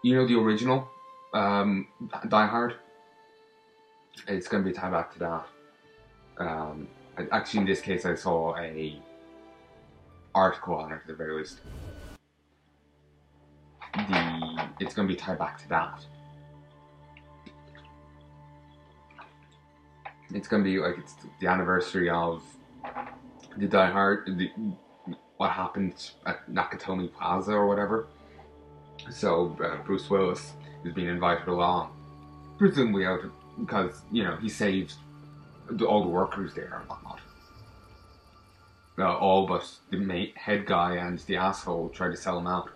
You know the original Die Hard? It's going to be tied back to that. Actually, in this case, I saw a article on it at the very least. It's going to be tied back to that. It's going to be like it's the anniversary of the Die Hard, what happened at Nakatomi Plaza or whatever. So Bruce Willis is being invited along, presumably out because he saved all the workers there and whatnot. All but the head guy and the asshole tried to sell him out.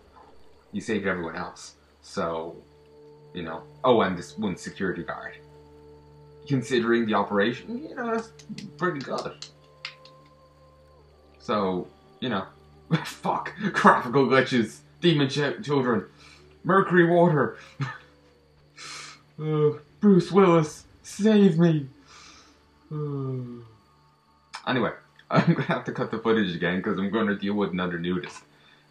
He saved everyone else. So, oh, and this one security guard. Considering the operation, that's pretty good. So, fuck, graphical glitches, demon children, mercury water. Bruce Willis, save me. Anyway, I'm going to have to cut the footage again because I'm going to deal with another nudist.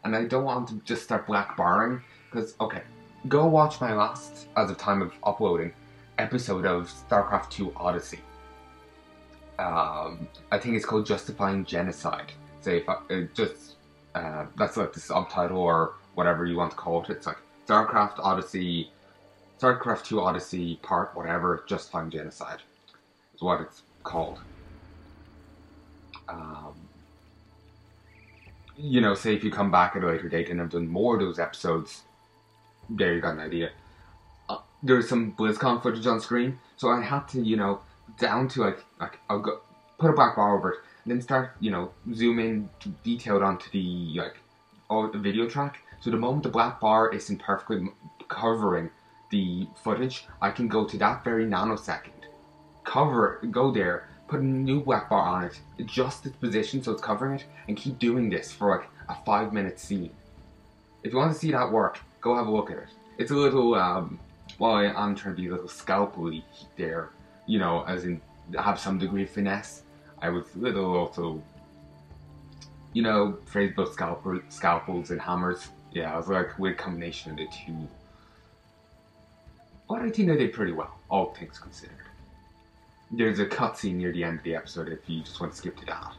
And I don't want to just start black barring because, okay, go watch my last, as of time of uploading, episode of StarCraft 2 Odyssey. I think it's called Justifying Genocide. Say if that's like the subtitle or whatever you want to call it. It's like StarCraft 2 Odyssey part whatever, Justifying Genocide is what it's called. Say if you come back at a later date and I've done more of those episodes, there you got an idea. There's some BlizzCon footage on screen, so I had to, down to like I'll go put a black bar over it, and then start, zoom in detailed onto the the video track. So the moment the black bar isn't perfectly covering the footage, I can go to that very nanosecond, cover it, go there, put a new black bar on it, adjust its position so it's covering it, and keep doing this for like a 5-minute scene. If you want to see that work, go have a look at it. It's a little, well, I'm trying to be a little scalpel-y there, as in have some degree of finesse. I was a little also, phrase about scalpels and hammers. Yeah, I was like a weird combination of the two. But I think I did pretty well, all things considered. There's a cutscene near the end of the episode if you just want to skip to that.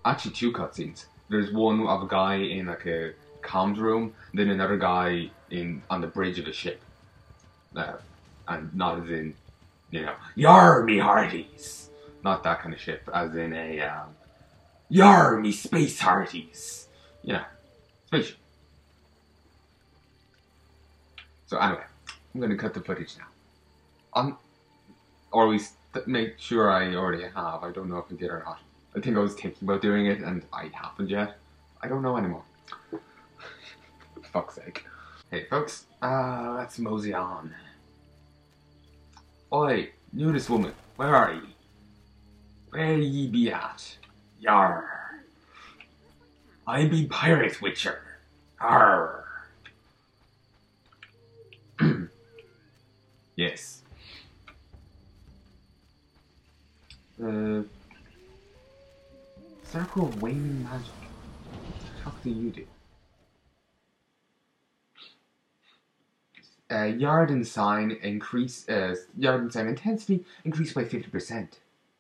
Actually, 2 cutscenes. There's one of a guy in like a comms room, then another guy on the bridge of a ship. And not as in, Yar me hearties! Not that kind of ship, as in a, Yar me space hearties! Spaceship. So anyway, I'm going to cut the footage now. Or at least make sure I already have. I don't know if I did or not. I think I was thinking about doing it and I haven't yet. I don't know anymore. For fuck's sake. Hey folks, let's mosey on. Oi, nudist woman, where are ye? Where ye be at? Yar. I be pirate witcher. Arr. Yes. Circle of waning magic. What the fuck do you do? Yard sign intensity increased by 50%.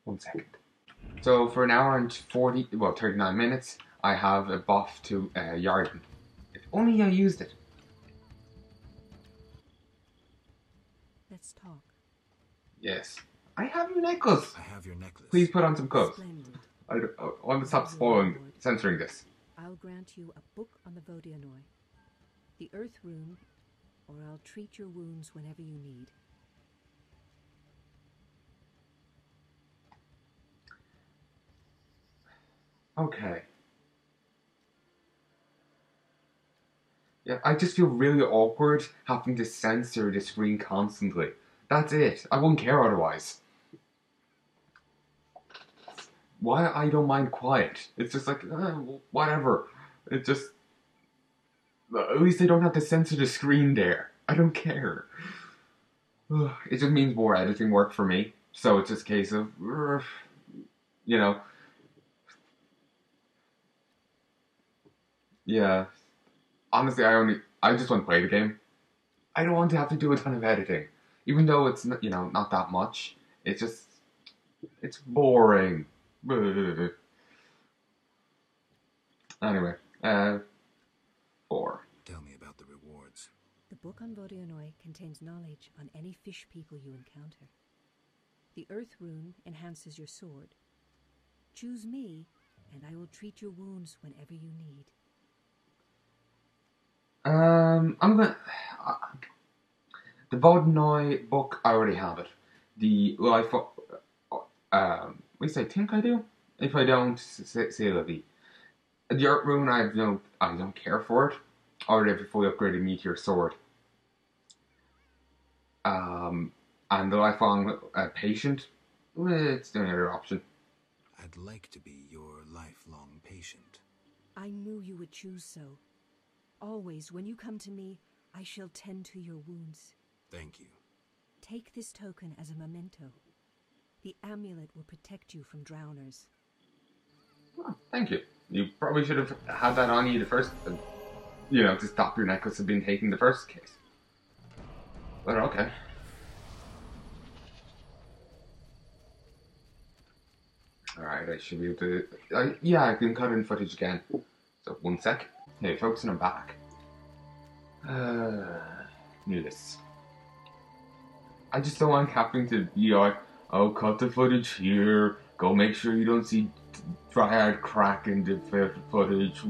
1 second. So for an hour and 39 minutes, I have a buff to Yarden. If only I used it. Let's talk. Yes. I have your necklace. I have your necklace. Please put on some clothes. Splendid. I want to stop censoring this. I'll grant you a book on the Vodianoi, the Earth Rune, or I'll treat your wounds whenever you need. Okay. Yeah, I just feel really awkward having to censor the screen constantly. That's it. I won't care otherwise. Why I don't mind quiet. It's just like, whatever. It just... At least I don't have to censor the screen there. I don't care. It just means more editing work for me. So it's just a case of, Yeah. Honestly, I just want to play the game. I don't want to have to do a ton of editing, even though it's not that much. It's just it's boring. Anyway, 4. Tell me about the rewards. The book on Vodyanoi contains knowledge on any fish people you encounter. The Earth Rune enhances your sword. Choose me, and I will treat your wounds whenever you need. I'm gonna the Vodnoi book. I already have it. The life. At least I think I do. If I don't, say Levy. The Art Rune, I don't care for it. Already have a fully upgraded meteor sword. And the lifelong patient. It's the only other option. I'd like to be your lifelong patient. I knew you would choose so. Always, when you come to me, I shall tend to your wounds. Thank you. Take this token as a memento. The amulet will protect you from drowners. Oh, thank you. You probably should have had that on you the first, to stop your necklace from being taken in the first case. But okay. Alright, I should be able to... yeah, I can cut in footage again. So, 1 sec. Hey, folks, and I'm back. This. I just don't want having to be like, oh, cut the footage here, go make sure you don't see Dryad crack in the footage.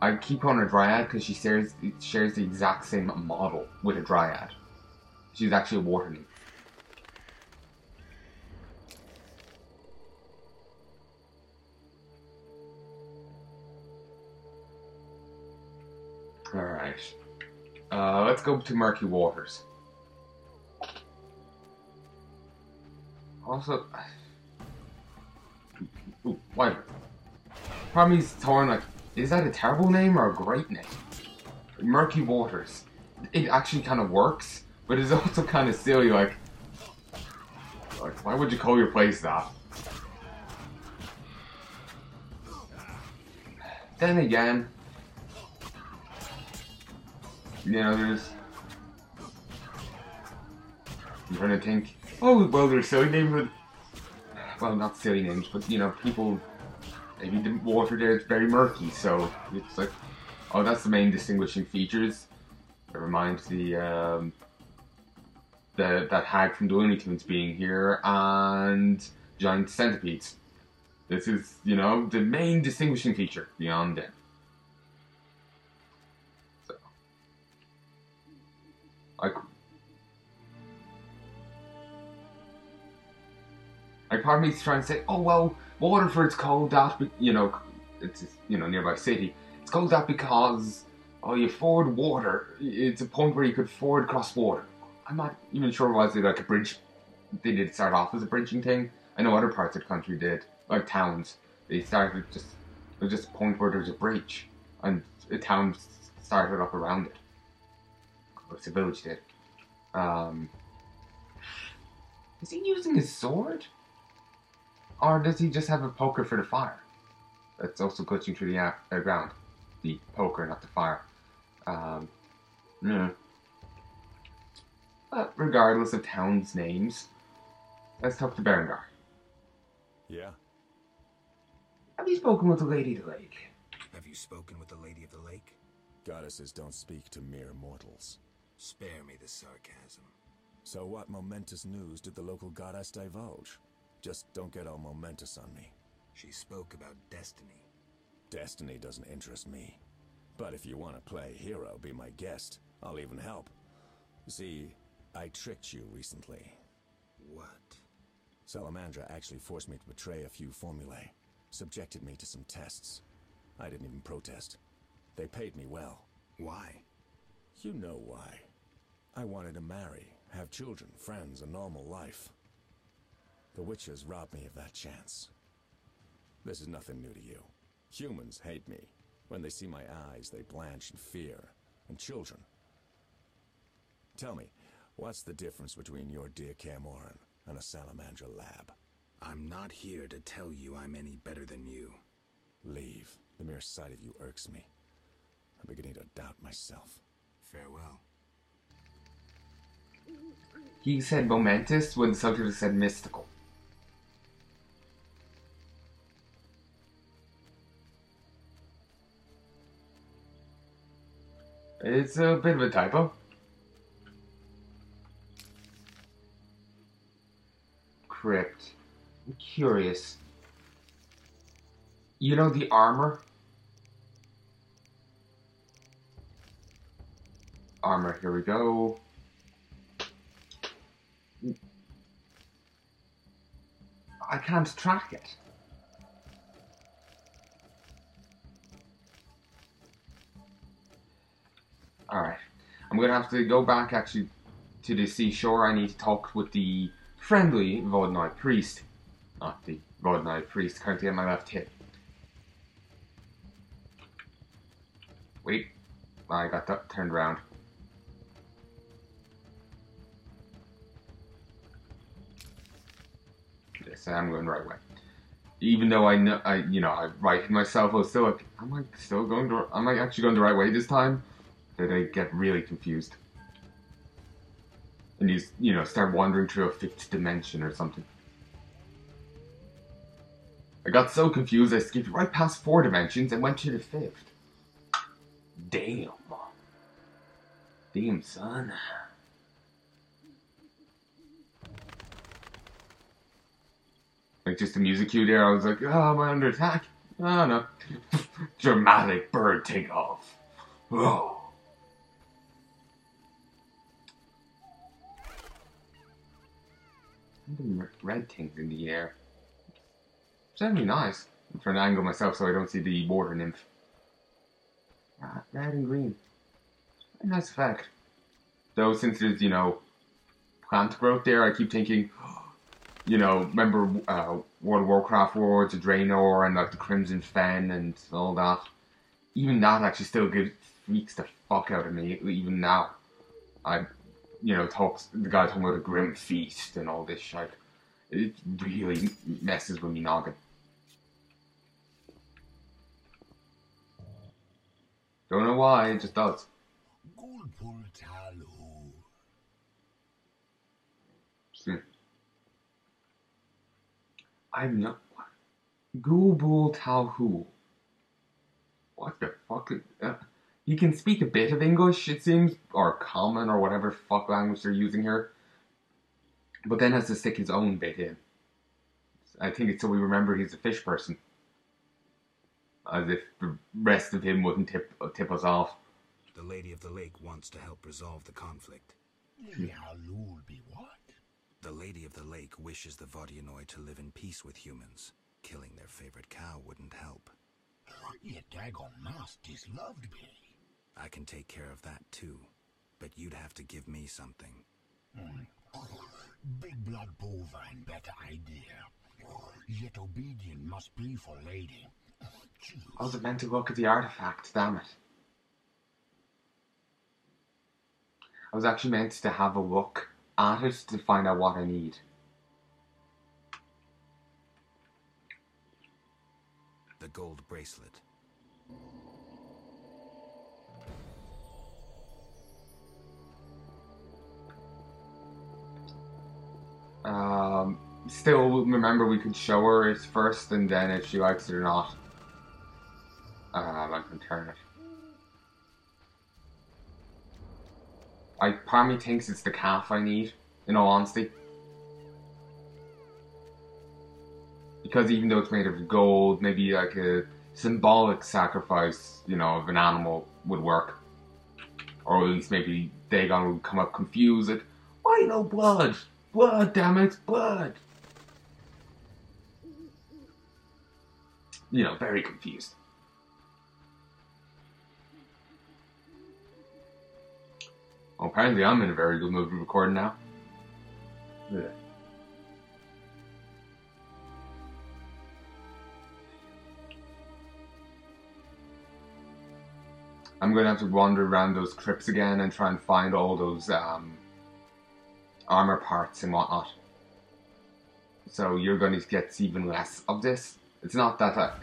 I keep on a Dryad because she shares the exact same model with a Dryad. She's actually a water nymph. Alright. Let's go to Murky Waters. Also... Ooh, whatever. Probably he's torn like, is that a terrible name or a great name? Murky Waters. It actually kind of works, but it's also kind of silly, like, why would you call your place that? Then again, there's... I'm trying to think, oh, well, there's silly names, but... Well, not silly names, but, people... Maybe the water there is very murky, so it's like... Oh, that's the main distinguishing features. It reminds that hag from the Looney Tunes being here, and giant centipedes. This is, the main distinguishing feature beyond them. So... part of me is trying to say, oh well, Waterford's called that, it's nearby city. It's called that because you ford water. It's a point where you could ford across water. I'm not even sure was it like a bridge. They did start off as a bridging thing. I know other parts of the country did, like towns. They started it was just a point where there's a bridge, and a town started up around it. Or the village did. Is he using his sword? Or does he just have a poker for the fire? That's also glitching through the ground. The poker, not the fire. Yeah. But regardless of towns' names, let's talk to Berengar. Yeah? Have you spoken with the Lady of the Lake? Have you spoken with the Lady of the Lake? Goddesses don't speak to mere mortals. Spare me the sarcasm. So what momentous news did the local goddess divulge? Just don't get all momentous on me. She spoke about destiny. Destiny doesn't interest me. But if you want to play hero, be my guest. I'll even help. See, I tricked you recently. What? Salamandra actually forced me to betray a few formulae. Subjected me to some tests. I didn't even protest. They paid me well. Why? You know why. I wanted to marry, have children, friends, a normal life. The witches robbed me of that chance. This is nothing new to you. Humans hate me. When they see my eyes, they blanch in fear. And children. Tell me, what's the difference between your dear Camoran and a Salamandra lab? I'm not here to tell you I'm any better than you. Leave. mere sight of you irks me. I'm beginning to doubt myself. Farewell. He said momentous when the subject said mystical. It's a bit of a typo. Crypt. I'm curious. You know the armor? Armor, here we go. I can't track it. Alright. I'm gonna have to go back actually to the seashore. I need to talk with the friendly Palnai priest. Not the Palnai priest currently on my left hip. Wait. I got that turned around. Yes, I'm going the right way. Even though I know, I righted myself, I was still like, am I actually going the right way this time? Did I get really confused? And you start wandering through a fifth dimension or something. I got so confused I skipped right past 4 dimensions and went to the 5th. Damn. Damn, son. Like, just the music cue there, I was like, oh, am I under attack? Oh, no. Dramatic bird takeoff. Oh. The red things in the air. It's certainly nice. I'm trying to angle myself so I don't see the water nymph. Red and green. Very nice effect. Though, since there's, plant growth there, I keep thinking, remember World of Warcraft Worlds, the Draenor, and like the Crimson Fen and all that. Even that actually still freaks the fuck out of me, even now. The guy talking about a grim feast and all this shit. It really messes with me noggin. Don't know why, it just does. I'm not. Gulbul Talhu. What the fuck? He can speak a bit of English, it seems, or common, or whatever fuck language they're using here. But then has to stick his own bit in. I think it's so we remember he's a fish person. As if the rest of him wouldn't tip us off. The Lady of the Lake wants to help resolve the conflict. Be what? The Lady of the Lake wishes the Vodyanoi to live in peace with humans. Killing their favorite cow wouldn't help. Ye daggone nasties loved me. I can take care of that too, but you'd have to give me something. Big blood bovine, better idea. Yet obedient must be for lady. I was meant to look at the artifact, damn it. I was actually meant to have a look at it to find out what I need. The gold bracelet. Still, remember we could show her it first, and then if she likes it or not, I can turn it. Part of me thinks it's the calf I need, in all honesty. Because even though it's made of gold, maybe like a symbolic sacrifice, of an animal would work. Or at least maybe Dagon would come up confused, like, why no blood? Blood, damn it, blood! Very confused. Well, apparently I'm in a very good mood to record now. Yeah. I'm going to have to wander around those crypts again and try and find all those armor parts and whatnot. So you're going to get even less of this. It's not that,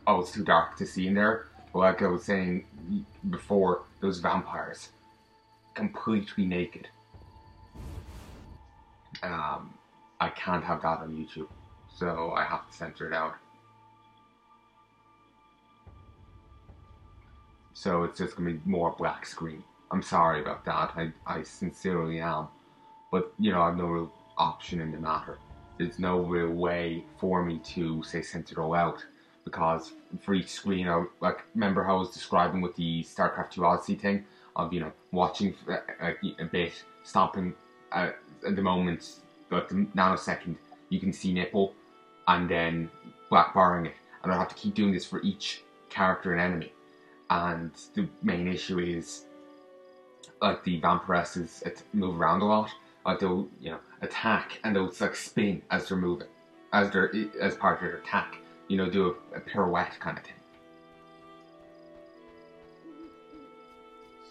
oh, it's too dark to see in there. But like I was saying before, those vampires, completely naked. I can't have that on YouTube, so I have to censor it out. So it's just gonna be more black screen. I'm sorry about that. I sincerely am. But, you know, I have no real option in the matter. There's no real way for me to, say, censor it all out. Because for each screen, like, remember how I was describing with the StarCraft 2 Odyssey thing? Of, you know, watching a bit, stopping at the moment, like the nanosecond, you can see nipple, and then black barring it. And I have to keep doing this for each character and enemy. And the main issue is, like, the vampiresses move around a lot. Like, they'll, you know, attack and they'll like spin as they're moving, as part of their attack. You know, do a pirouette kind of thing.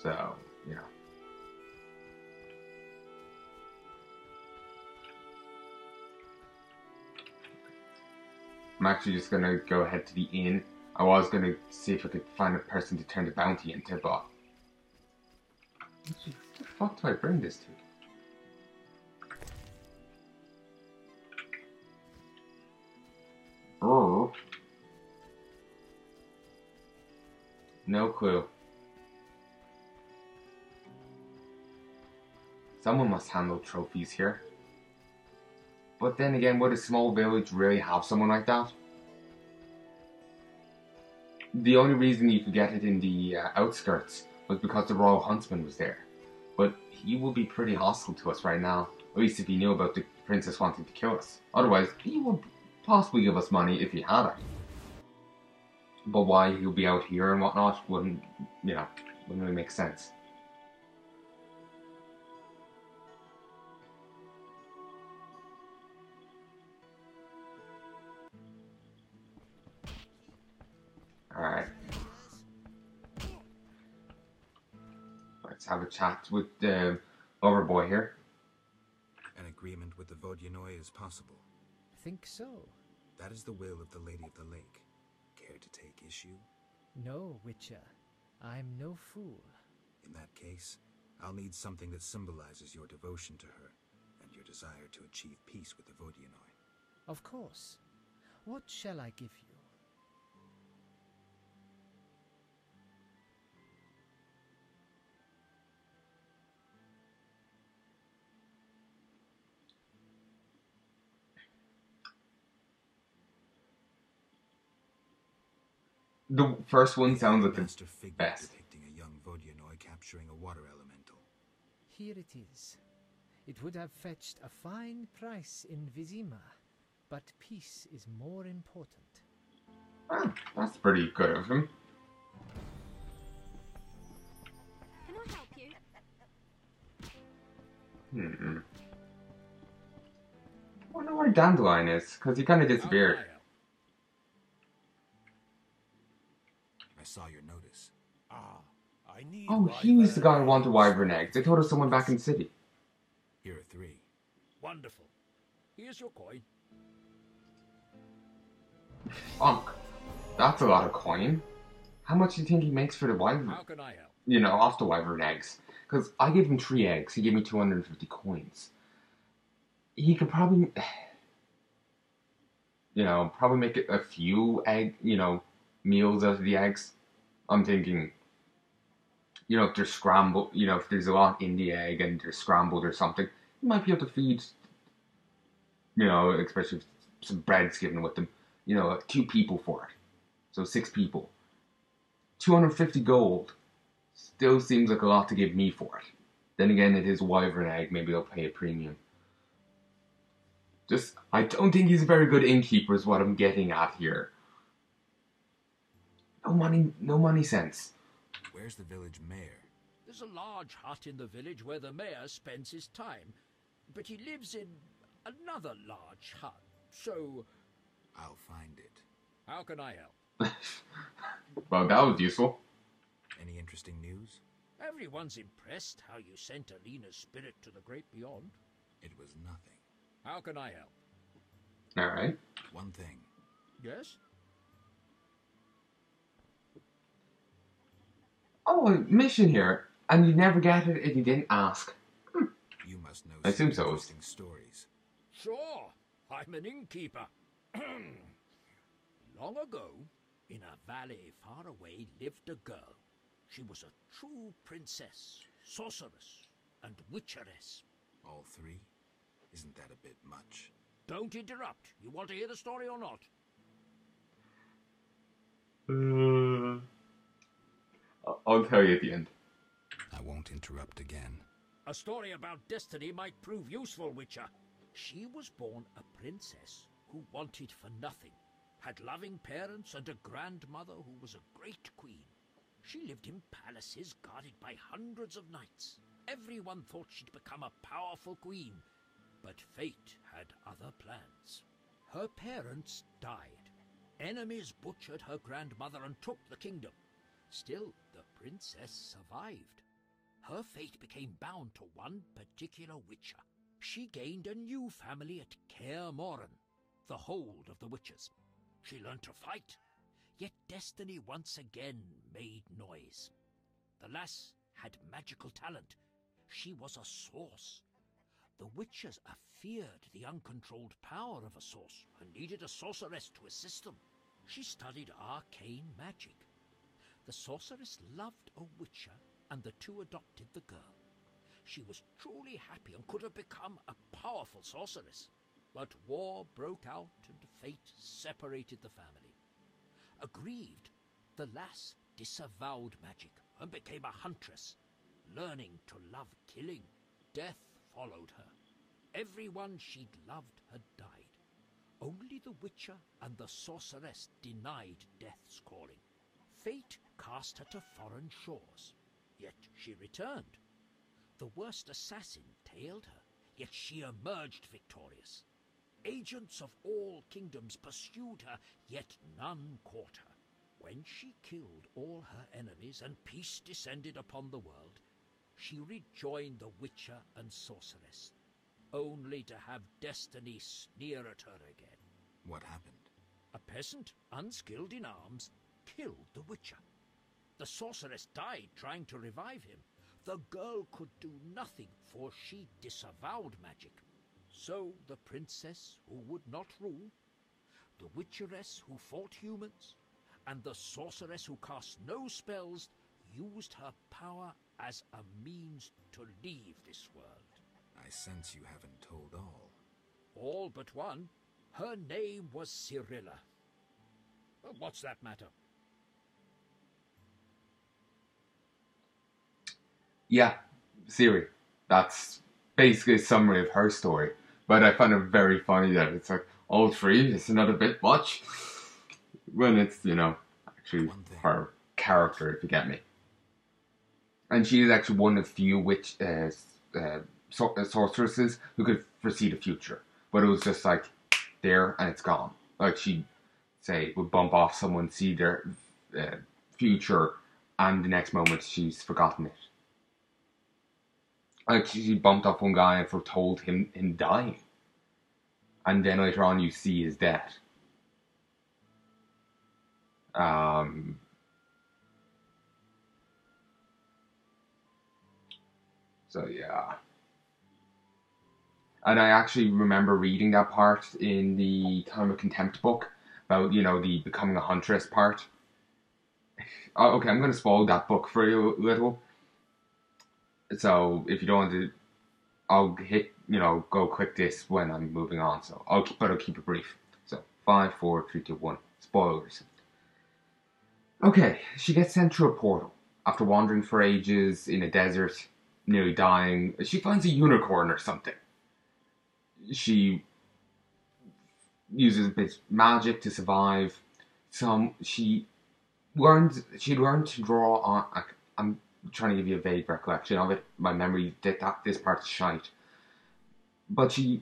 So, you know. I'm actually just gonna go ahead to the inn. I was gonna see if I could find a person to turn the bounty into, but what the fuck do I bring this to? Oh. No clue. Someone must handle trophies here. But then again, would a small village really have someone like that? The only reason you could get it in the outskirts was because the Royal Huntsman was there. But he will be pretty hostile to us right now. At least if he knew about the princess wanting to kill us. Otherwise, he would possibly give us money if he had it. But why he'll be out here and whatnot wouldn't really make sense. Alright. Let's have a chat with the Overboy here. An agreement with the Vodyanoi is possible. Think so? That is the will of the Lady of the Lake. Care to take issue? No, Witcher. I'm no fool. In that case, I'll need something that symbolizes your devotion to her and your desire to achieve peace with the Vodyanoi. Of course. What shall I give you? The first one sounds like the Master figure best. depicting a young Vodyanoi capturing a water elemental. Here it is. It would have fetched a fine price in Vizima, but peace is more important. Ah, that's pretty good of him. Can I help you? I wonder where Dandelion is, because he kind of disappeared. I saw your notice. I need Oh, he was the guy who wanted wyvern eggs. They told us someone back in the city. Here are 3. Wonderful. Here's your coin. Fuck. That's a lot of coin. How much do you think he makes for the wyvern? How can I help? You know, off the wyvern eggs. Because I gave him 3 eggs. He gave me 250 coins. He could probably, you know, probably make it a few meals out of the eggs. I'm thinking, you know, if they're scrambled, you know, if there's a lot in the egg and they're scrambled or something, you might be able to feed, you know, especially if some bread's given with them, you know, 2 people for it. So 6 people. 250 gold. Still seems like a lot to give me for it. Then again, it is a wyvern egg, maybe I'll pay a premium. Just, I don't think he's a very good innkeeper is what I'm getting at here. No money sense. Where's the village mayor? There's a large hut in the village where the mayor spends his time, but he lives in another large hut, so... I'll find it. How can I help? Well, that was useful. Any interesting news? Everyone's impressed how you sent Alina's spirit to the great beyond. It was nothing. How can I help? Alright. One thing. Yes? oh, a mission here, and you'd never get it if you didn't ask. You must know I assume some so. interesting stories. Sure, I'm an innkeeper. Long ago, in a valley far away, lived a girl. She was a true princess, sorceress, and witcheress. All three? Isn't that a bit much? Don't interrupt. You want to hear the story or not? I'll tell you at the end. I won't interrupt again. A story about destiny might prove useful, Witcher. She was born a princess who wanted for nothing, had loving parents and a grandmother who was a great queen. She lived in palaces guarded by hundreds of knights. Everyone thought she'd become a powerful queen, but fate had other plans. Her parents died. Enemies butchered her grandmother and took the kingdom. Still, the princess survived. Her fate became bound to one particular witcher. She gained a new family at Kaer Morhen, the hold of the witches. She learned to fight, yet destiny once again made noise. The lass had magical talent. She was a source. The witches feared the uncontrolled power of a source and needed a sorceress to assist them. She studied arcane magic. The sorceress loved a witcher, and the two adopted the girl. She was truly happy and could have become a powerful sorceress. But war broke out and fate separated the family. Aggrieved, the lass disavowed magic and became a huntress, learning to love killing. Death followed her. Everyone she'd loved had died. Only the witcher and the sorceress denied death's calling. Fate cast her to foreign shores, yet she returned. The worst assassin tailed her, yet she emerged victorious. Agents of all kingdoms pursued her, yet none caught her. When she killed all her enemies and peace descended upon the world, she rejoined the witcher and sorceress, only to have destiny sneer at her again. What happened? A peasant, unskilled in arms, killed the witcher. The sorceress died trying to revive him. The girl could do nothing, for she disavowed magic. So the princess who would not rule, the witcheress who fought humans, and the sorceress who cast no spells used her power as a means to leave this world. I sense you haven't told all. All but one. Her name was Cyrilla. What's that matter? Yeah, Siri. That's basically a summary of her story. But I find it very funny that it's like, all three, it's not a bit much. When it's, actually her character, if you get me. And she is actually one of the few sorceresses who could foresee the future. But it was just like, there and it's gone. Like she, say, would bump off someone, see their future, and the next moment she's forgotten it. Like she bumped off one guy and foretold him dying. And then later on you see his death. So yeah. And I actually remember reading that part in the Time of Contempt book about, the becoming a huntress part. Okay, I'm going to spoil that book for you a little. So if you don't want to, I'll hit, go click this when I'm moving on. So I'll keep it brief. So 5, 4, 3, 2, 1. Spoilers. Okay, she gets sent through a portal. After wandering for ages in a desert, nearly dying, she finds a unicorn or something. She uses a bit of magic to survive. She'd learned to draw on. I'm trying to give you a vague recollection of it. My memory this part's shite. But she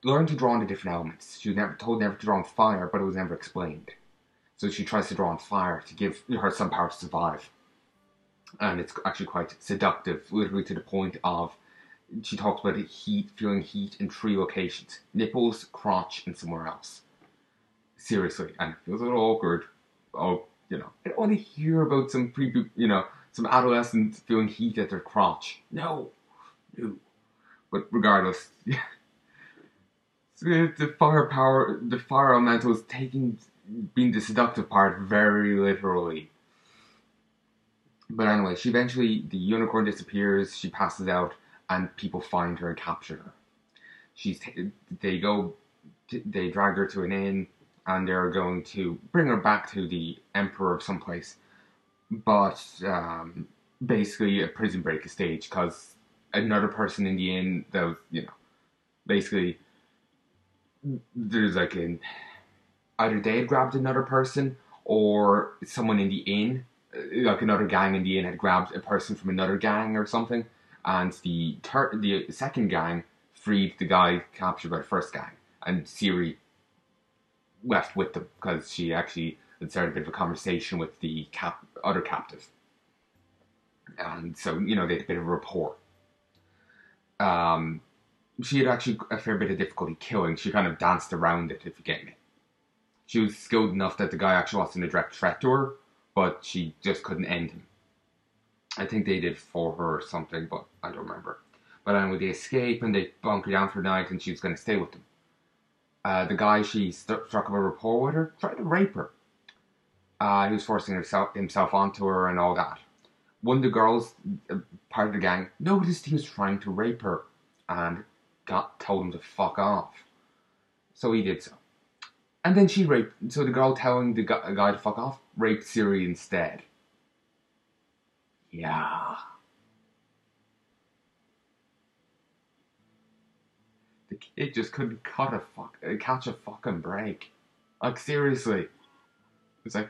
learned to draw on the different elements. She was told never to draw on fire, but it was never explained. So she tries to draw on fire to give her some power to survive. And it's actually quite seductive, literally to the point of she talks about feeling heat in 3 locations. Nipples, crotch, and somewhere else. Seriously, and it feels a little awkward. I want to hear about some some adolescents feeling heat at their crotch. No. But regardless, the fire elemental is being the seductive part very literally. But anyway, the unicorn disappears, she passes out, and people find her and capture her. They drag her to an inn, and they're going to bring her back to the emperor of someplace. But basically a prison break is staged because another person in the inn that was, basically there's like either they had grabbed another person or someone in the inn, like another gang in the inn had grabbed a person from another gang or something, and the second gang freed the guy captured by the first gang, and Ciri left with them because she actually had started a bit of a conversation with the other captive, and so they had a bit of a rapport. She had actually a fair bit of difficulty killing. She kind of danced around it, if you get me. She was skilled enough that the guy actually wasn't a direct threat to her, but she just couldn't end him. I think they did for her or something, but I don't remember. But anyway, they escape and they bunker down for the night, and she was going to stay with them. The guy she struck up a rapport with her tried to rape her. He was forcing himself onto her and all that. One of the girls, part of the gang, noticed he was trying to rape her and told him to fuck off. So he did so. And then so the girl telling the guy to fuck off, raped Ciri instead. Yeah. The kid just couldn't catch a fucking break. Like, seriously. It's like,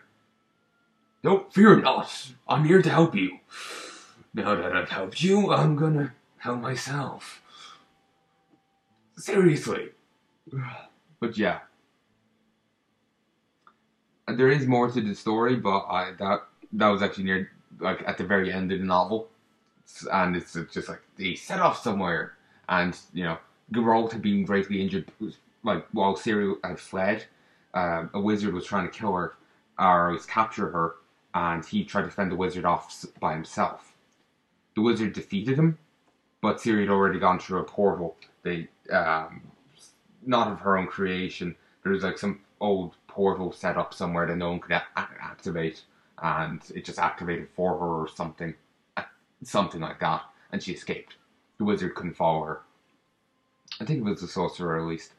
don't fear not. I'm here to help you. Now that I've helped you, I'm gonna help myself. Seriously. But yeah. There is more to the story, but that was actually near, like, at the very end of the novel. And it's just like, they set off somewhere. And, Geralt had been greatly injured, like, while Ciri had fled. A wizard was trying to kill her, or capture her, and he tried to fend the wizard off by himself. The wizard defeated him, but Ciri had already gone through a portal. Not of her own creation. There was like some old portal set up somewhere that no one could activate, and it just activated for her or something like that, and she escaped. The wizard couldn't follow her. I think it was the sorcerer, at least.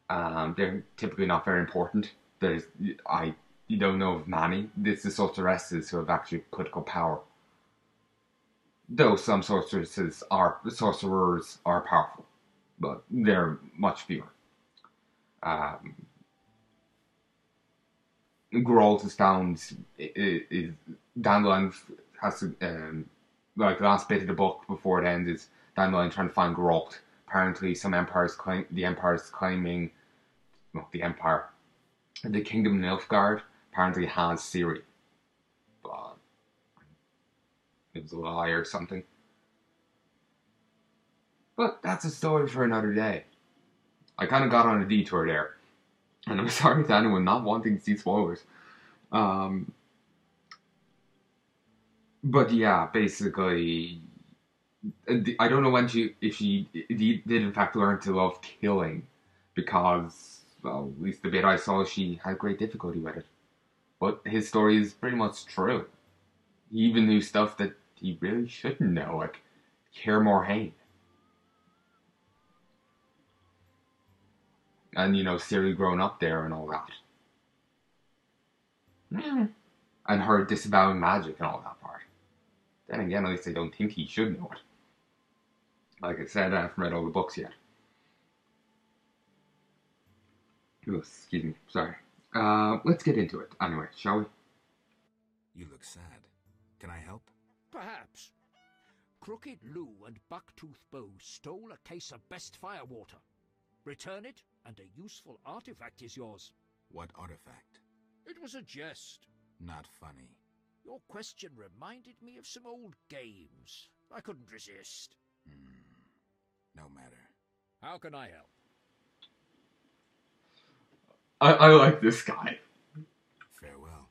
They're typically not very important. You don't know of many. It's the sorceresses who have actually political power. Though some sorcerers are powerful, but they're much fewer. Geralt has found Dandelion has to, like the last bit of the book before it ends is Dandelion trying to find Geralt. Apparently, the Kingdom in Nilfgaard apparently has Ciri, but it was a lie or something. But that's a story for another day. I kind of got on a detour there, and I'm sorry to anyone not wanting to see spoilers. But yeah, basically, I don't know if she did in fact learn to love killing, because, well, at least the bit I saw, she had great difficulty with it. But his story is pretty much true. He even knew stuff that he really shouldn't know, like Kaer Morhaine. And, Ciri growing up there and all that. And her disavowing magic and all that part. Then again, at least I don't think he should know it. Like I said, I haven't read all the books yet. Oh, excuse me, sorry. Let's get into it anyway, shall we? You look sad. Can I help? Perhaps. Crooked Lou and Bucktooth Bow stole a case of best firewater. Return it, and a useful artifact is yours. What artifact? It was a jest. Not funny. Your question reminded me of some old games. I couldn't resist. No matter. How can I help? I like this guy. Farewell.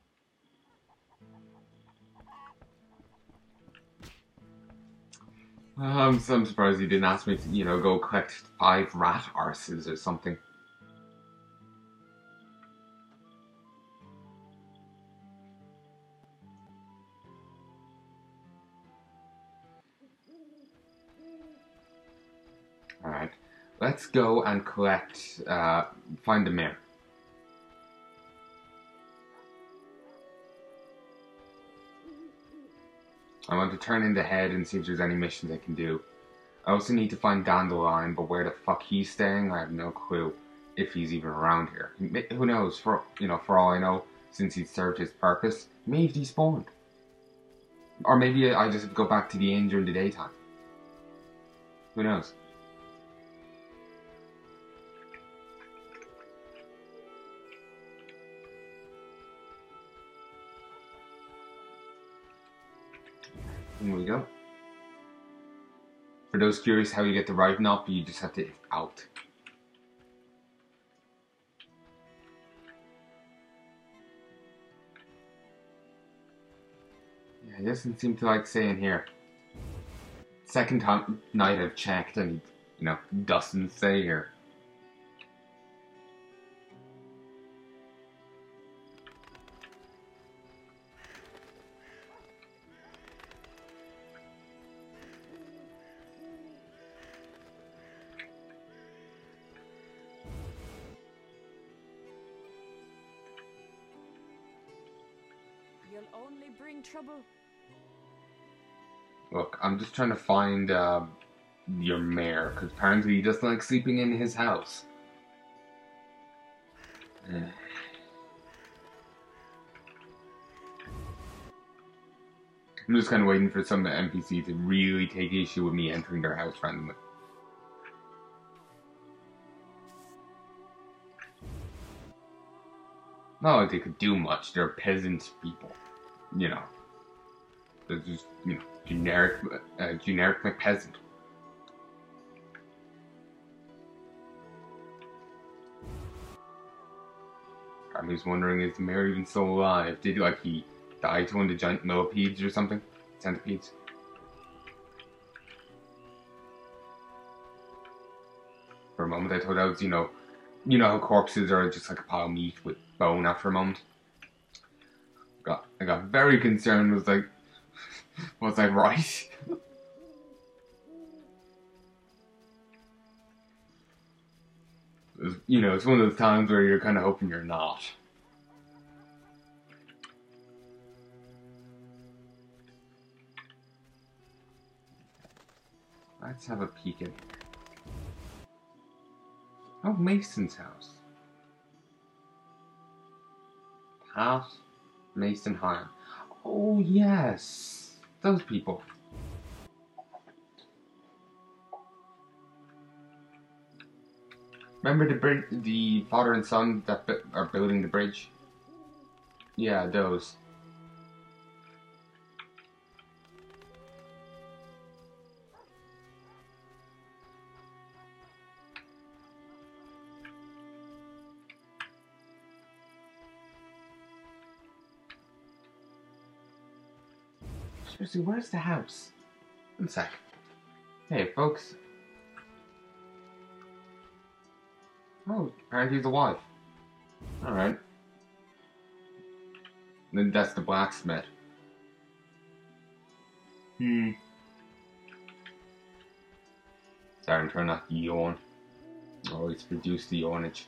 I'm surprised he didn't ask me to, go collect 5 rat arses or something. Alright, let's go and collect, find the mayor. I want to turn in the head and see if there's any missions I can do. I also need to find Dandelion, but where the fuck he's staying, I have no clue if he's even around here. Who knows? For all I know, since he's served his purpose, maybe he despawned. Or maybe I just have to go back to the inn during the daytime. Who knows? Here we go. For those curious how you get the right knob, you just have to hit out. Yeah, it doesn't seem to like saying here. Second night I've checked and it doesn't say here. You'll only bring trouble. Look, I'm just trying to find your mayor, because apparently he doesn't like sleeping in his house. I'm just kind of waiting for some NPC to really take issue with me entering their house randomly. Not like they could do much. They're peasant people, They're just generic peasant. I'm just wondering, is the mayor even still alive? Did he die to one of the giant millipedes or something? Centipedes? For a moment I thought that was, how corpses are just like a pile of meat with bone after a moment. I got very concerned, was like, was I right? It's one of those times where you're kind of hoping you're not. Let's have a peek in here. Oh, Mason's house. Pat, Mason, Hyam. Oh, yes. Those people. Remember the father and son that are building the bridge? Yeah, those. Seriously, where's the house? One sec. Hey, folks. Oh, apparently he's a wife. Alright. Then that's the blacksmith. Sorry, I'm trying not to yawn. I always produce the yawnage.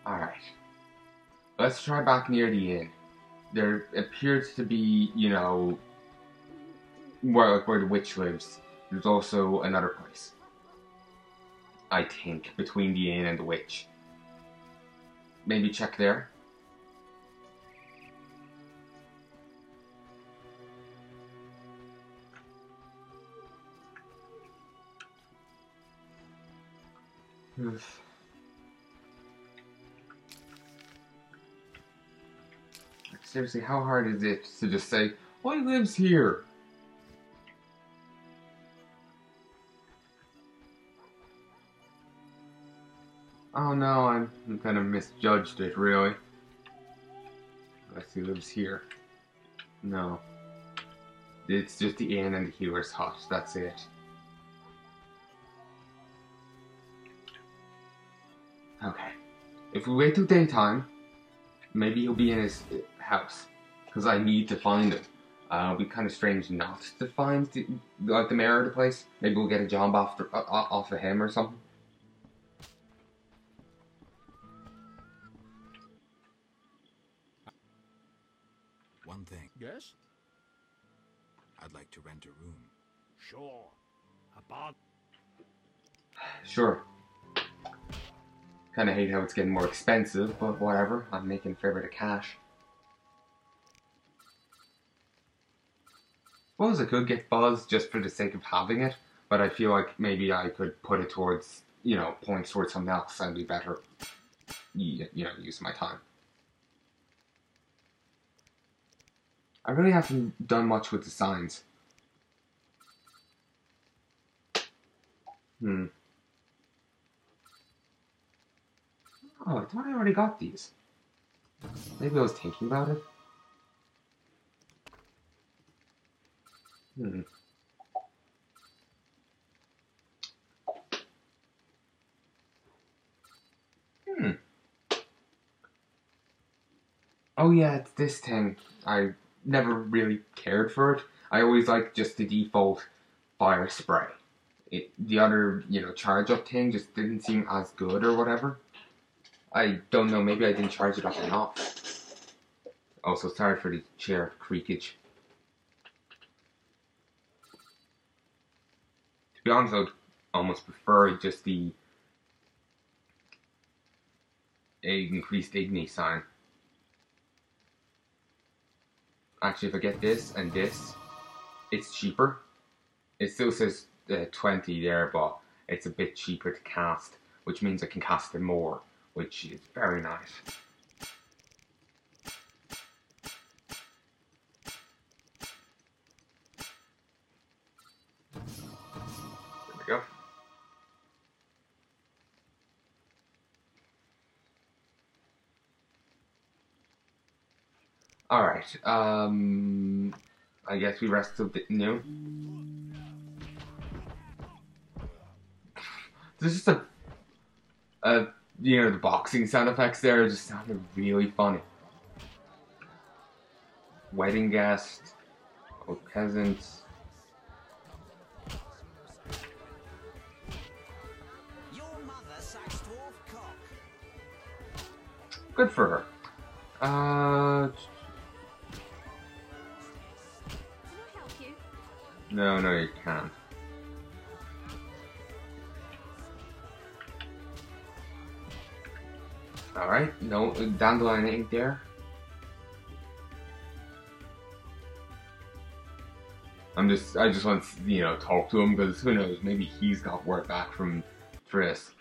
Alright. Let's try back near the inn. There appears to be, where the witch lives. There's also another place. I think, between the inn and the witch. Maybe check there? Seriously, how hard is it to just say, oh, he lives here? Oh no, I kind of misjudged it, really. who lives here. No. It's just the inn and the healer's hut. That's it. Okay. If we wait till daytime, maybe he'll be in his house. Because I need to find him. It'll be kind of strange not to find the mayor of the place. Maybe we'll get a job off of him or something. One thing. Yes? I'd like to rent a room. Sure. About Sure. Kinda hate how it's getting more expensive, but whatever. I'm making a fair bit of cash. Suppose I could get Buzz just for the sake of having it, but I feel like maybe I could put it towards, points towards something else and be better, use my time. I really haven't done much with the signs. Oh, I thought I already got these. Maybe I was thinking about it. Oh yeah, it's this thing. I never really cared for it. I always liked just the default fire spray. The other, charge up thing just didn't seem as good or whatever. I don't know, maybe I didn't charge it up enough. Also, sorry for the chair creakage. To be honest, I would almost prefer just the increased Igni sign. Actually, if I get this and this, it's cheaper. It still says 20 there, but it's a bit cheaper to cast, which means I can cast it more, which is very nice. There we go. Alright, I guess we rest till noon. This is just the boxing sound effects there just sounded really funny. Wedding guest, old peasants. Your mother sucks dwarf cock. Good for her. Can I help you? No, you can't. Alright, no, Dandelion ain't there. I just want to, talk to him, because who knows, maybe he's got word back from Triss.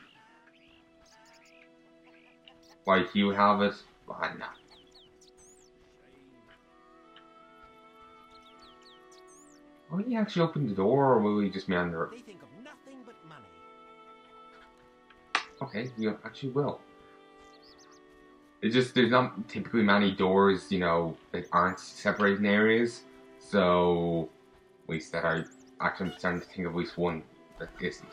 Why he would have it, I don't know. Will he actually open the door, or will he just meander? They think of nothing but money. Okay, you actually will. It's just, there's not typically many doors, that aren't separating areas. So, at least that I'm starting to think of at least one that isn't.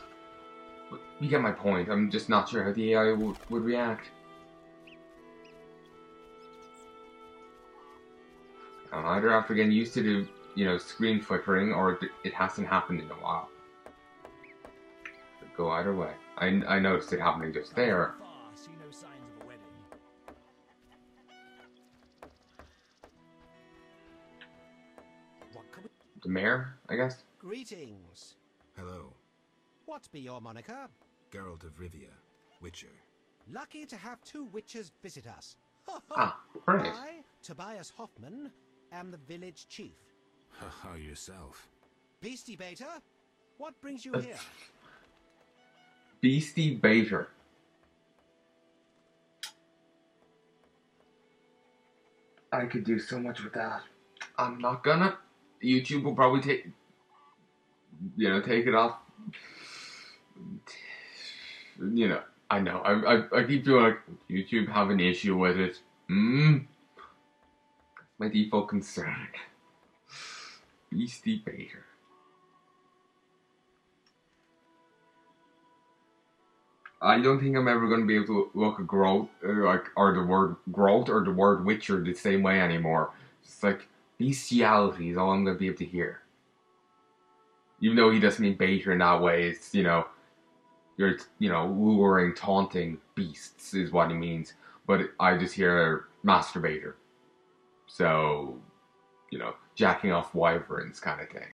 But you get my point. I'm just not sure how the AI would react. I'm either after getting used to the, screen flickering, or it hasn't happened in a while. Could go either way. I noticed it happening just there. See no signs of a wedding. What can we... The mayor, I guess? Greetings. Hello, What be your moniker? Geralt of Rivia, Witcher. Lucky to have two witches visit us. Ah, great. I, Tobias Hoffman, am the village chief. Haha, yourself. Beastie Baiter, what brings you here? Beastie Baiter. I could do so much with that. I'm not gonna. YouTube will probably take it off. I know. I keep feeling like YouTube have an issue with it. My default concern. Beastie Baiter. I don't think I'm ever going to be able to look at growth, or the word growth or the word Witcher the same way anymore. It's like, bestiality is all I'm going to be able to hear. Even though he doesn't mean baiter in that way, it's, you're, luring, taunting beasts is what he means. But I just hear masturbator. So, jacking off wyverns kind of thing.